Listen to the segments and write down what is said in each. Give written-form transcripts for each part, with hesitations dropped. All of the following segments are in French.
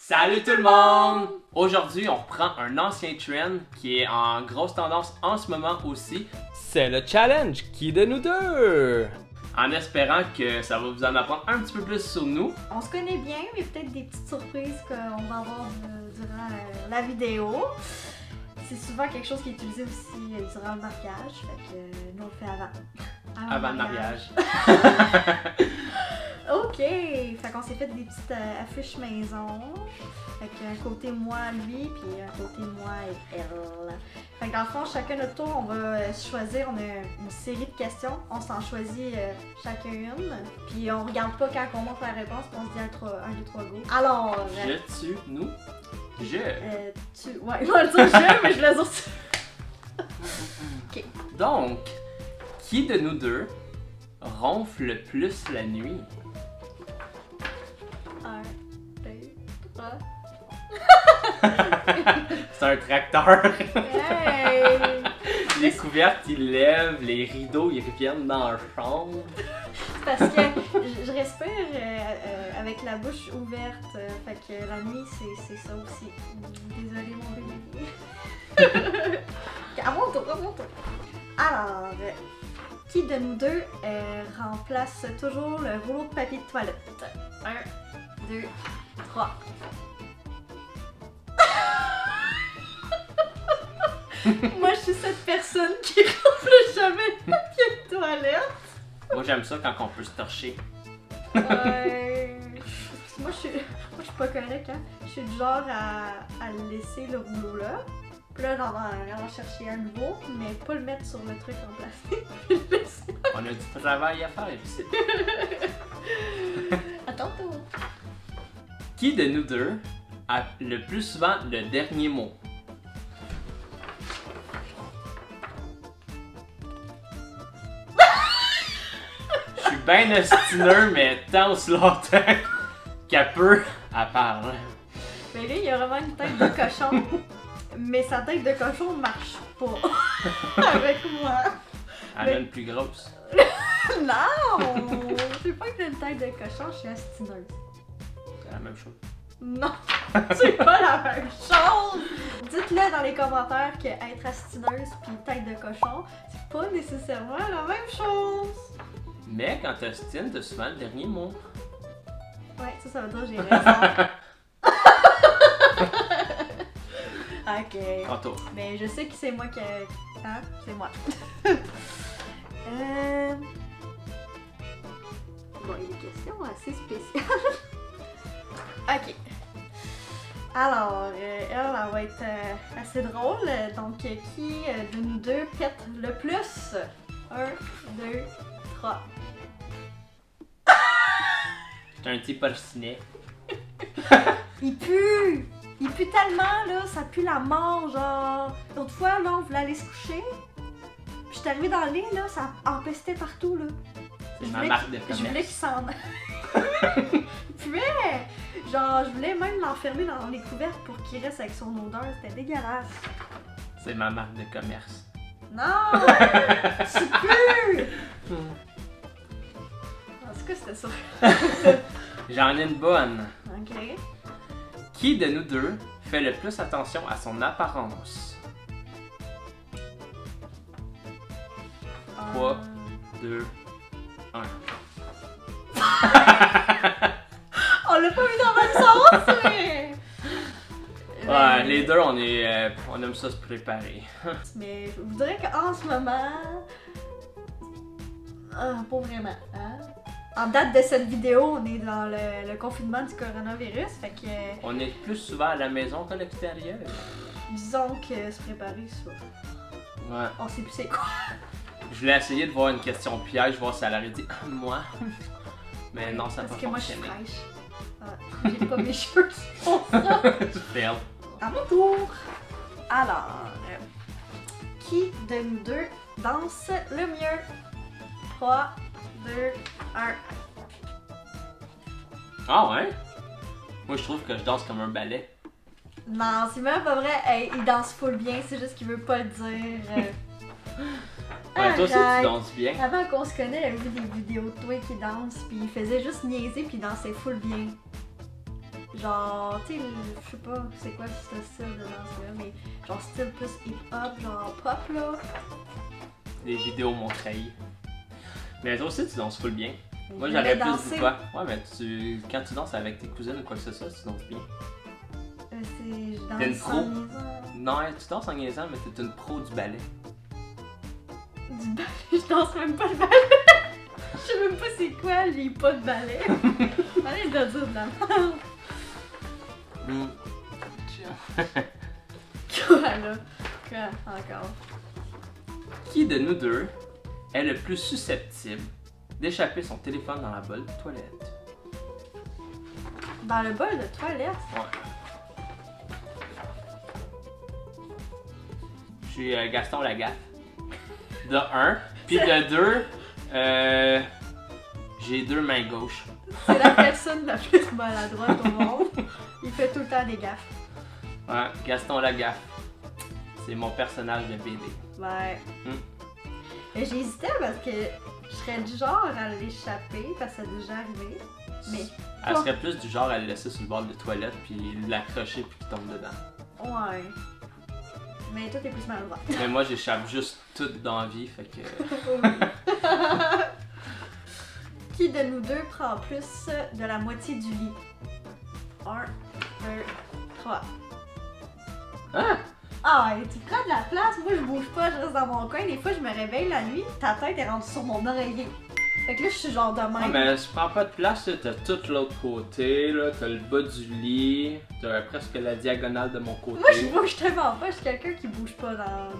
Salut tout le monde! Aujourd'hui, on reprend un ancien trend qui est en grosse tendance en ce moment aussi. C'est le challenge Qui de nous deux? En espérant que ça va vous en apprendre un petit peu plus sur nous. On se connaît bien, mais peut-être des petites surprises qu'on va avoir durant la vidéo. C'est souvent quelque chose qui est utilisé aussi durant le mariage, fait que nous on le fait avant Avant le mariage. Ok, fait qu'on s'est fait des petites affiches maison. Fait qu'un côté moi, lui, puis un côté moi et elle. Fait que dans le fond, chacun notre tour, on va choisir, on a une série de questions. On s'en choisit chacun une. Puis on regarde pas quand on montre la réponse, puis on se dit 1, 2, 3, go. Alors. Je, tu, nous. Je. Tu. Ouais, je vais le dire je, mais je vais le dire tu. Ok. Donc, qui de nous deux ronfle le plus la nuit? 1, 2, 3. C'est un tracteur. Hey! Les couvertes, ils lèvent, les rideaux, ils reviennent dans la chambre. Parce que je respire avec la bouche ouverte, fait que la nuit c'est ça aussi. Désolée mon bébé. À mon tour. Alors, qui de nous deux remplace toujours le rouleau de papier de toilette? 1, 2, 3. Moi je suis cette personne qui ronfle jamais le papier de toilette. Moi, j'aime ça quand on peut se torcher. Moi, je suis pas correcte, hein. Je suis du genre à laisser le rouleau là. Puis là, j'en chercher un nouveau, mais pas le mettre sur le truc en plastique. On a du travail à faire ici. Attends, toi. Qui de nous deux a le plus souvent le dernier mot? Je suis bien ostineux, mais tant aussi longtemps qu'elle peut, elle parle. Mais là, il y a vraiment une tête de cochon. Mais sa tête de cochon marche pas avec moi. Elle a une plus grosse. Non! Je sais pas que j'ai une tête de cochon, je suis astineuse. C'est la même chose. Non, c'est pas la même chose! Dites-le dans les commentaires que être astineuse puis tête de cochon, c'est pas nécessairement la même chose! Mais quand t'ostines, t'as souvent le dernier mot. Ouais, ça veut dire que j'ai raison. Ok. En tour. Mais je sais que c'est moi qui. Hein? C'est moi. Bon, il y a des questions assez spéciales. Ok. Alors, elle va être assez drôle. Donc, qui de nous deux pète le plus? 1, 2, 3. T'es un petit porcinet. Il pue! Il pue tellement, là, ça pue la mort, genre. L'autre fois, là, on voulait aller se coucher. Puis j'étais arrivée dans le lit, là, ça empestait partout, là. C'est ma marque de Je voulais commerce. qu'il s'en aille. Il puait! Genre, je voulais même l'enfermer dans les couvertes pour qu'il reste avec son odeur. C'était dégueulasse. C'est ma marque de commerce. Non! Tu pues! En tout cas, c'était ça. J'en ai une bonne. Ok. Qui de nous deux fait le plus attention à son apparence? 3, 2, 1. On l'a pas mis dans le même sens, mais. Ouais, les deux, on aime ça se préparer. Mais je vous dirais qu'en ce moment. Pas vraiment, hein? En date de cette vidéo, on est dans le confinement du coronavirus, fait que. On est plus souvent à la maison qu'à l'extérieur. Disons que se préparer, ça. Ouais. On sait plus c'est quoi. Je voulais essayer de voir une question piège, voir si elle aurait dit moi. Mais non, ça n'a pas Parce que moi, je suis fonctionné. fraîche. Ah, j'ai pas mes cheveux qui font ça. Tu fail. À mon tour. Alors, qui de nous deux danse le mieux? 3, 2, 1. Ah ouais? Moi, je trouve que je danse comme un ballet. Non, c'est même pas vrai. Hey, il danse full bien, c'est juste qu'il veut pas le dire. Ouais, toi aussi, tu Arrête. danses bien. Avant qu'on se connaisse, j'avais vu des vidéos de toi qui dansent, puis il faisait juste niaiser, puis il dansait full bien. genre, tu sais, je sais pas c'est quoi ce style de danse-là, mais genre style plus hip-hop, genre pop là. Les vidéos m'ont trahi. Mais toi aussi, tu danses full bien. Moi, J'aimais j'aurais plus danser. dit quoi. Ouais, mais quand tu danses avec tes cousines ou quoi que ce soit, tu danses bien. Je T'es une danse pro? sans niaisant. Non, tu danses en niaisant, mais t'es une pro du ballet. Du ballet, je danse même pas le ballet. Je sais même pas c'est quoi les pas de ballet. Arrête de dire de la merde. Hmm. Quoi là? Quoi encore? Qui de nous deux est le plus susceptible d'échapper son téléphone dans la bolle de toilette? Dans le bol de toilette? Ouais. Je suis Gaston Lagaffe. De 1. Puis de 2, j'ai 2 mains gauches. C'est la personne la plus maladroite au monde. Il fait tout le temps des gaffes. Ouais, Gaston Lagaffe. C'est mon personnage de BD. Ouais. Et j'hésitais parce que je serais du genre à l'échapper parce que ça a déjà arrivé. Mais Elle serait plus du genre à le laisser sur le bord de la toilette puis l'accrocher puis qu'il tombe dedans. ouais. Mais toi t'es plus maladroit. Mais moi j'échappe juste tout dans la vie, fait que. Qui de nous deux prend plus de la moitié du lit? 1, 2, 3. Hein? Ah, et tu prends de la place, moi je bouge pas, je reste dans mon coin. Des fois je me réveille la nuit, ta tête est rendue sur mon oreiller. Fait que là je suis genre de même. Ah, mais tu prends pas de place, là, t'as tout l'autre côté, là, t'as le bas du lit, t'as presque la diagonale de mon côté. Moi je bouge tellement pas, je suis quelqu'un qui bouge pas dans...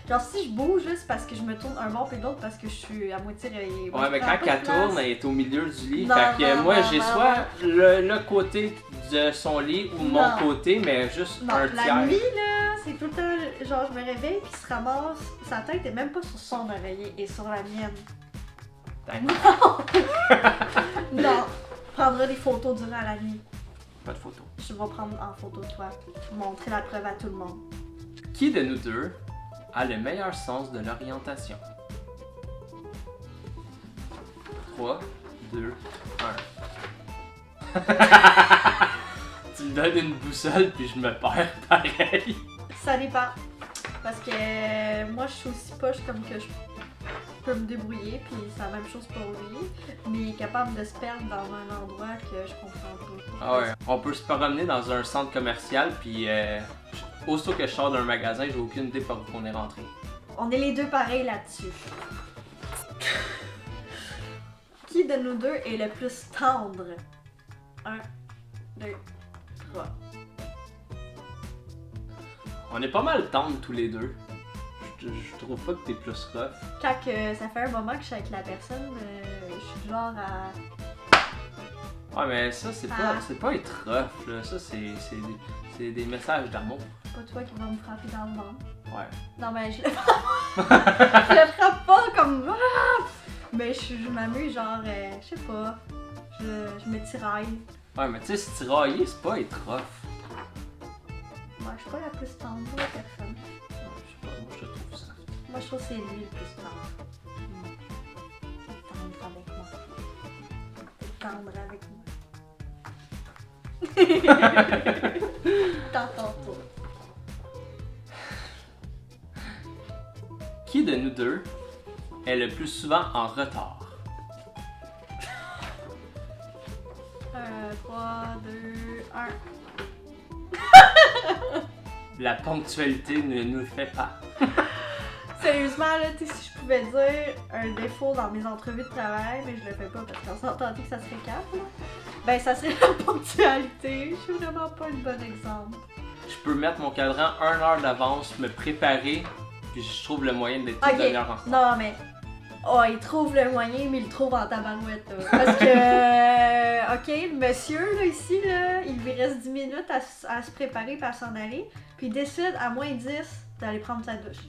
Genre si je bouge, là, c'est parce que je me tourne un bord puis l'autre parce que je suis à moitié réveillée. Moi, Ouais, je mais prends quand pas de elle place. tourne, elle est au milieu du lit. Non, fait que non, moi, non, j'ai non, soit le côté de son lit ou mon Non. côté, mais juste Non, un la tiers. nuit là, c'est tout le temps, genre je me réveille puis se ramasse, sa tête est même pas sur son oreiller et sur la mienne. D'accord. Non, prendra des photos durant la nuit. Pas de photo. Je vais prendre en photo de toi, montrer la preuve à tout le monde. Qui de nous deux a le meilleur sens de l'orientation? 3, 2, 1. Tu me donnes une boussole puis je me perds pareil. Ça dépend. Parce que moi je suis aussi poche comme que je peux me débrouiller, puis c'est la même chose pour lui, mais il est capable de se perdre dans un endroit que je comprends pas. Ah ouais. On peut se promener dans un centre commercial puis aussitôt que je sors d'un magasin, j'ai aucune idée par où on est rentré. On est les deux pareils là-dessus. Qui de nous deux est le plus tendre? 1, 2, 3. On est pas mal tendres tous les deux. Je trouve pas que t'es plus rough. Quand ça fait un moment que je suis avec la personne, je suis du genre à... Ouais, mais ça, c'est pas être rough, là. Ça, c'est des messages d'amour. C'est pas toi qui vas me frapper dans le ventre. Ouais. Non, mais je le frappe. Je le frappe pas comme... Ah! Mais je m'amuse, genre, je sais pas. Je me tiraille. Ouais, mais tu sais, se tirailler, c'est pas être rough. Moi, je suis pas la plus tendre de la personne. Non, je sais pas, moi je trouve ça. Moi, je trouve que c'est lui le plus tendre. Tendre avec moi. Tendre avec moi. T'entends pas. Qui de nous deux est le plus souvent en retard? 3, 2, 1. La ponctualité ne nous fait pas. Sérieusement, là, tu sais, si je pouvais dire un défaut dans mes entrevues de travail, mais je le fais pas parce qu'on s'entendait que ça serait cap, là, ben ça serait la ponctualité. Je suis vraiment pas une bonne exemple. Je peux mettre mon cadran 1 heure d'avance, me préparer, puis je trouve le moyen d'être une Ok, demi-heure en retard. non mais... Oh, il trouve le moyen, mais il le trouve en tabarouette, là. Parce que, ok, le monsieur, là, ici, là, il lui reste 10 minutes à se préparer et à s'en aller, puis il décide, à moins 10, d'aller prendre sa douche.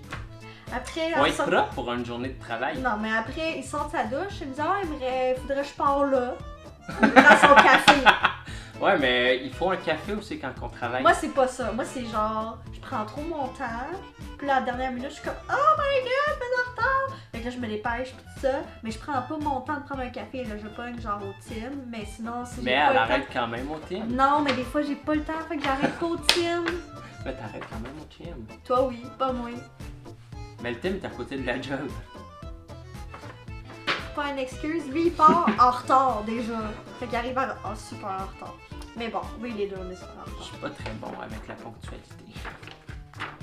Après, On va être propre pour une journée de travail. Non, mais après, il sort de sa douche, il me dit « Ah, faudrait que je parte là. » Il prend son café. Ouais, mais il faut un café aussi quand on travaille. Moi, c'est pas ça. Moi, c'est genre, je prends trop mon temps, puis là, à la dernière minute, je suis comme « Oh my god, je suis en retard! » Fait là, je me dépêche pis tout ça. Mais je prends pas mon temps de prendre un café, là. Je pogne genre au team. Mais sinon, si j'ai Mais pas elle le arrête temps... quand même au team. Non, mais des fois, j'ai pas le temps, fait que j'arrête pas au team. Mais t'arrêtes quand même au team. Toi, oui, pas moi. Mais le team est à côté de la job. Pas une excuse. Lui, il part en retard déjà. Fait qu'il arrive super en retard. Mais bon, oui, les deux, on est super en Je retard. suis pas très bon avec la ponctualité.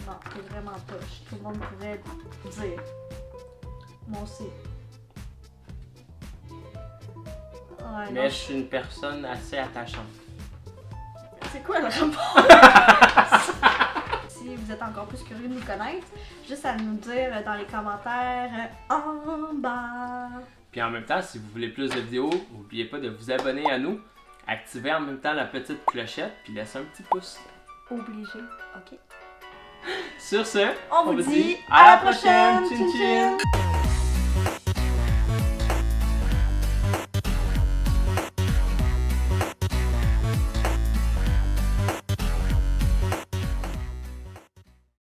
Non, t'es vraiment poche. Tout le monde pourrait dire. Moi aussi. Ouais, Mais non, je suis une personne assez attachante. c'est quoi le rapport? Si vous êtes encore plus curieux de nous connaître, juste à nous dire dans les commentaires en bas. Puis en même temps, si vous voulez plus de vidéos, n'oubliez pas de vous abonner à nous, activer en même temps la petite clochette, puis laisser un petit pouce. Obligé. Ok. Sur ce, On vous dit à la prochaine. Chin chin!